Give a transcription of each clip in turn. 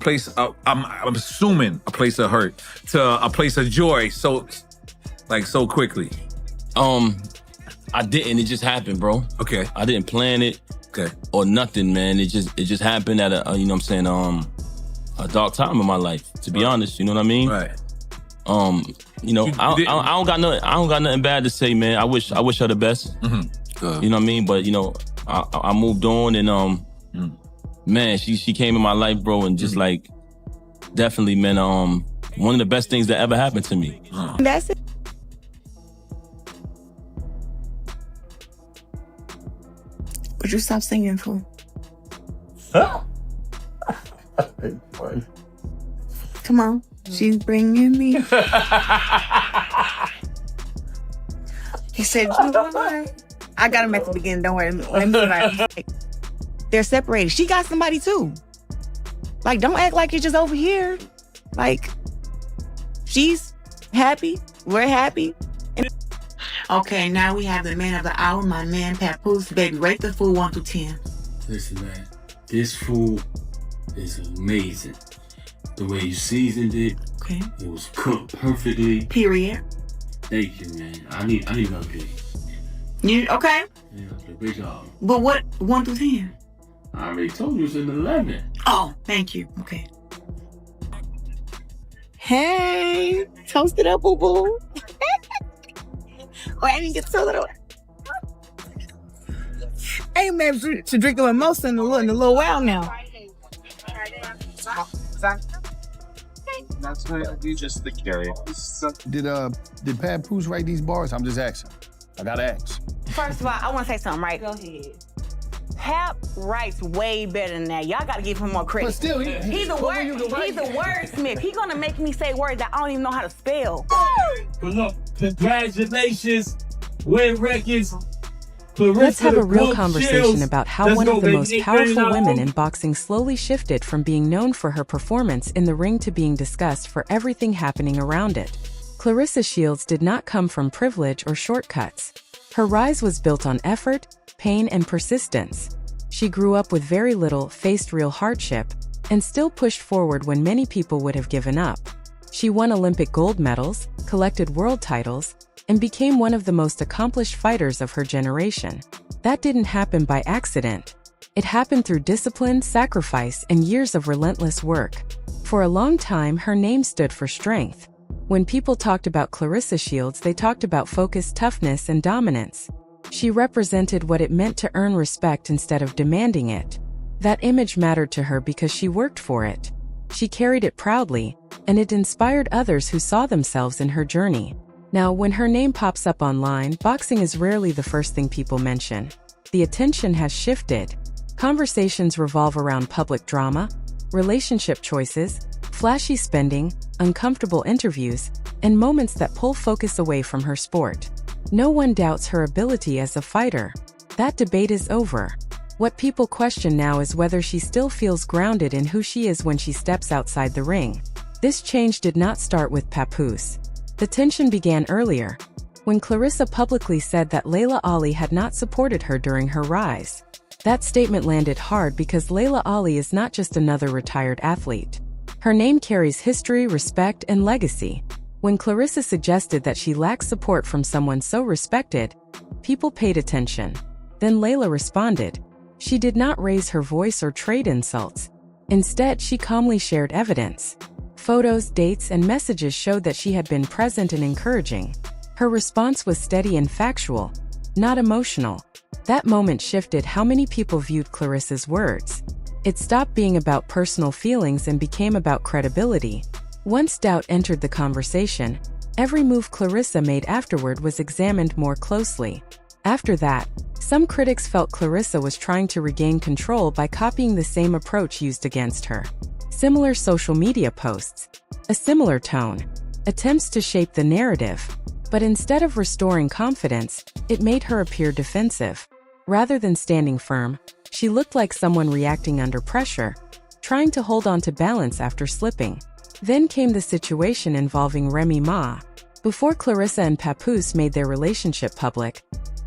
place, I'm assuming a place of hurt to a place of joy so quickly? I didn't. It just happened, bro. Okay. I didn't plan it. Okay. Or nothing, man. It just happened at a you know what I'm saying, a dark time in my life, to be honest. You know what I mean? Right. You know, I don't got nothing bad to say, man. I wish her the best. Mm-hmm. You know what I mean? But you know, I moved on and man, she came in my life, bro, and just like definitely, man, one of the best things that ever happened to me. That's it. Would you stop singing, fool? Come on. She's bringing me. He said, I got him at the beginning. Don't worry. Let me like, they're separated. She got somebody too. Like, don't act like you're just over here. Like, she's happy. We're happy. Okay, now we have the man of the hour, my man, Papoose. Baby, rate the food 1 through 10. Listen, man, this food is amazing. The way you seasoned it, Okay. it was cooked perfectly. Period. Thank you, man. I need another piece. You okay? Yeah, great job. But what 1 through 10? I already told you it's an 11. Oh, thank you. Okay. Hey, toast it up, boo boo. Oh, I didn't get to throw that away. I ain't been able to drink a mimosa in a little while now. That's why I do just the carry. Did Papoose write these bars? I'm just asking. I gotta ask. First of all, I want to say something, right? Go ahead. Pap writes way better than that. Y'all gotta give him more credit. But still, he's a wordsmith. He's gonna make me say words that I don't even know how to spell. But look, congratulations, Win Records. Claressa Let's have a real Shields. conversation about how Let's one go, of the baby. most Nick powerful Green, women in boxing slowly shifted from being known for her performance in the ring to being discussed for everything happening around it. Claressa Shields did not come from privilege or shortcuts. Her rise was built on effort, pain, and persistence. She grew up with very little, faced real hardship, and still pushed forward when many people would have given up. She won Olympic gold medals, collected world titles, and became one of the most accomplished fighters of her generation. That didn't happen by accident. It happened through discipline, sacrifice, and years of relentless work. For a long time, her name stood for strength. When people talked about Claressa Shields, they talked about focus, toughness, and dominance. She represented what it meant to earn respect instead of demanding it. That image mattered to her because she worked for it. She carried it proudly, and it inspired others who saw themselves in her journey. Now, when her name pops up online, boxing is rarely the first thing people mention. The attention has shifted. Conversations revolve around public drama, relationship choices, flashy spending, uncomfortable interviews, and moments that pull focus away from her sport. No one doubts her ability as a fighter. That debate is over. What people question now is whether she still feels grounded in who she is when she steps outside the ring. This change did not start with Papoose. The tension began earlier, when Claressa publicly said that Laila Ali had not supported her during her rise. That statement landed hard because Laila Ali is not just another retired athlete. Her name carries history, respect, and legacy. When Claressa suggested that she lacked support from someone so respected, people paid attention. Then Laila responded. She did not raise her voice or trade insults. Instead, she calmly shared evidence. Photos, dates, and messages showed that she had been present and encouraging. Her response was steady and factual, not emotional. That moment shifted how many people viewed Claressa's words. It stopped being about personal feelings and became about credibility. Once doubt entered the conversation, every move Claressa made afterward was examined more closely. After that, some critics felt Claressa was trying to regain control by copying the same approach used against her. Similar social media posts, a similar tone, attempts to shape the narrative. But instead of restoring confidence, it made her appear defensive. Rather than standing firm, she looked like someone reacting under pressure, trying to hold on to balance after slipping. Then came the situation involving Remy Ma. Before Claressa and Papoose made their relationship public,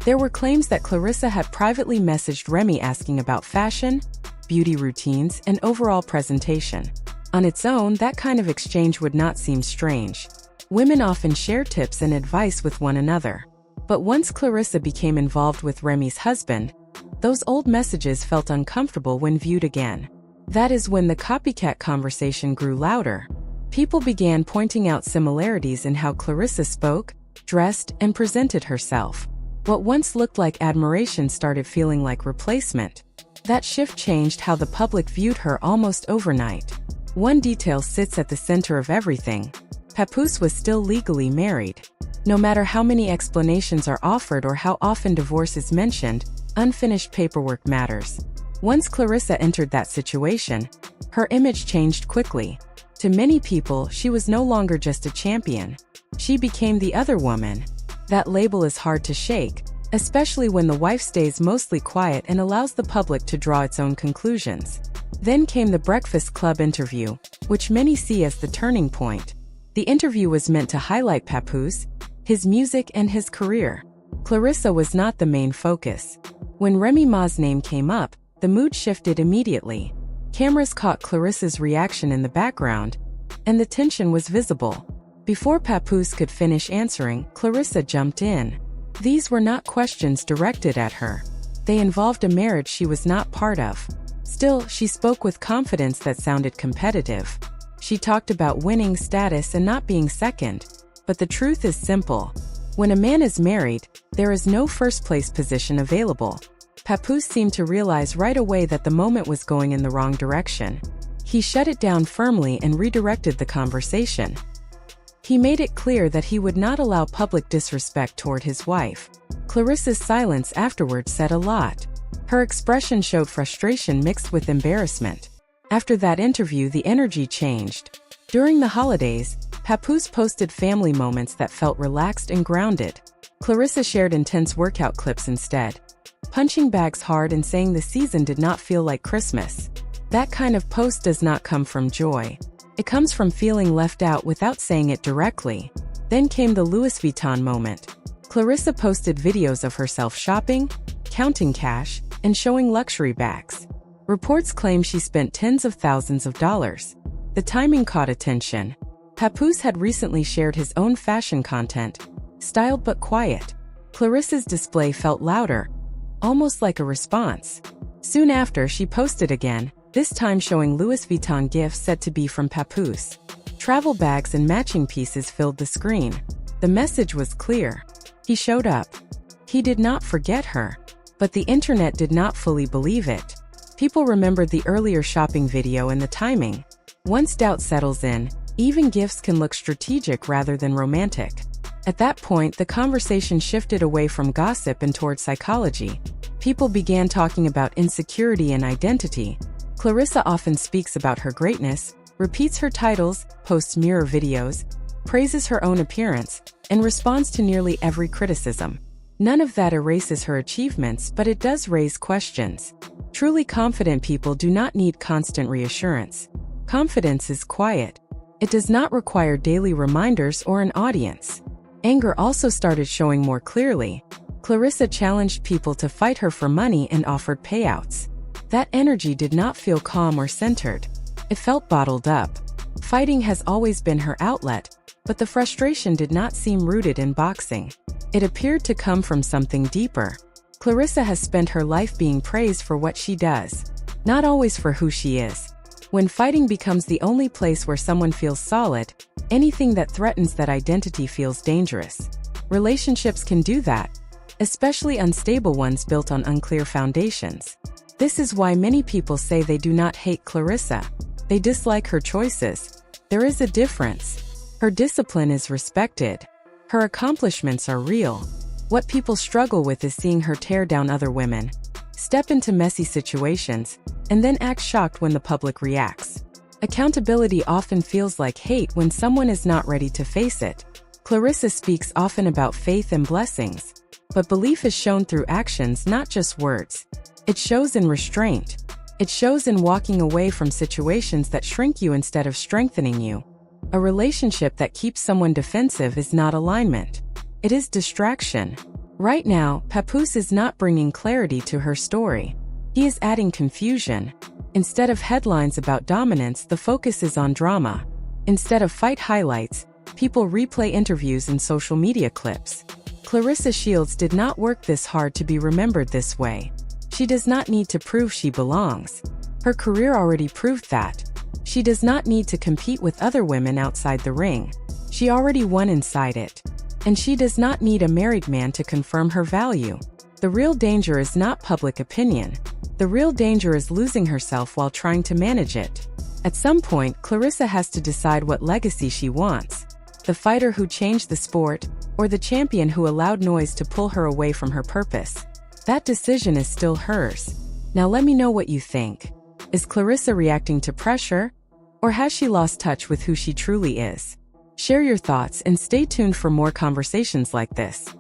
there were claims that Claressa had privately messaged Remy asking about fashion, beauty routines, and overall presentation. On its own, that kind of exchange would not seem strange. Women often share tips and advice with one another. But once Claressa became involved with Remy's husband, those old messages felt uncomfortable when viewed again. That is when the copycat conversation grew louder. People began pointing out similarities in how Claressa spoke, dressed, and presented herself. What once looked like admiration started feeling like replacement. That shift changed how the public viewed her almost overnight. One detail sits at the center of everything. Papoose was still legally married. No matter how many explanations are offered or how often divorce is mentioned, unfinished paperwork matters. Once Claressa entered that situation, her image changed quickly. To many people, she was no longer just a champion. She became the other woman. That label is hard to shake, especially when the wife stays mostly quiet and allows the public to draw its own conclusions. Then came the Breakfast Club interview, which many see as the turning point. The interview was meant to highlight Papoose, his music, and his career. Claressa was not the main focus. When Remy Ma's name came up, the mood shifted immediately. Cameras caught Claressa's reaction in the background, and the tension was visible. Before Papoose could finish answering, Claressa jumped in. These were not questions directed at her. They involved a marriage she was not part of. Still, she spoke with confidence that sounded competitive. She talked about winning status and not being second. But the truth is simple. When a man is married, there is no first-place position available. Papoose seemed to realize right away that the moment was going in the wrong direction. He shut it down firmly and redirected the conversation. He made it clear that he would not allow public disrespect toward his wife. Claressa's silence afterwards said a lot. Her expression showed frustration mixed with embarrassment. After that interview, the energy changed. During the holidays, Papoose posted family moments that felt relaxed and grounded. Claressa shared intense workout clips instead, punching bags hard and saying the season did not feel like Christmas. That kind of post does not come from joy. It comes from feeling left out without saying it directly. Then came the Louis Vuitton moment. Claressa posted videos of herself shopping, counting cash, and showing luxury bags. Reports claim she spent tens of thousands of dollars. The timing caught attention. Papoose had recently shared his own fashion content, styled but quiet. Claressa's display felt louder, almost like a response. Soon after, she posted again, this time showing Louis Vuitton gifts said to be from Papoose. Travel bags and matching pieces filled the screen. The message was clear. He showed up. He did not forget her. But the internet did not fully believe it. People remembered the earlier shopping video and the timing. Once doubt settles in, even gifts can look strategic rather than romantic. At that point, the conversation shifted away from gossip and toward psychology. People began talking about insecurity and identity. Claressa often speaks about her greatness, repeats her titles, posts mirror videos, praises her own appearance, and responds to nearly every criticism. None of that erases her achievements, but it does raise questions. Truly confident people do not need constant reassurance. Confidence is quiet. It does not require daily reminders or an audience. Anger also started showing more clearly. Claressa challenged people to fight her for money and offered payouts. That energy did not feel calm or centered. It felt bottled up. Fighting has always been her outlet, but the frustration did not seem rooted in boxing. It appeared to come from something deeper. Claressa has spent her life being praised for what she does, not always for who she is. When fighting becomes the only place where someone feels solid, anything that threatens that identity feels dangerous. Relationships can do that, especially unstable ones built on unclear foundations. This is why many people say they do not hate Claressa. They dislike her choices. There is a difference. Her discipline is respected. Her accomplishments are real. What people struggle with is seeing her tear down other women, step into messy situations, and then act shocked when the public reacts. Accountability often feels like hate when someone is not ready to face it. Claressa speaks often about faith and blessings, but belief is shown through actions, not just words. It shows in restraint. It shows in walking away from situations that shrink you instead of strengthening you. A relationship that keeps someone defensive is not alignment. It is distraction. Right now, Papoose is not bringing clarity to her story. He is adding confusion. Instead of headlines about dominance, the focus is on drama. Instead of fight highlights, people replay interviews and social media clips. Claressa Shields did not work this hard to be remembered this way. She does not need to prove she belongs. Her career already proved that. She does not need to compete with other women outside the ring. She already won inside it. And she does not need a married man to confirm her value. The real danger is not public opinion. The real danger is losing herself while trying to manage it. At some point, Claressa has to decide what legacy she wants. The fighter who changed the sport, or the champion who allowed noise to pull her away from her purpose. That decision is still hers. Now let me know what you think. Is Claressa reacting to pressure, or has she lost touch with who she truly is? Share your thoughts and stay tuned for more conversations like this.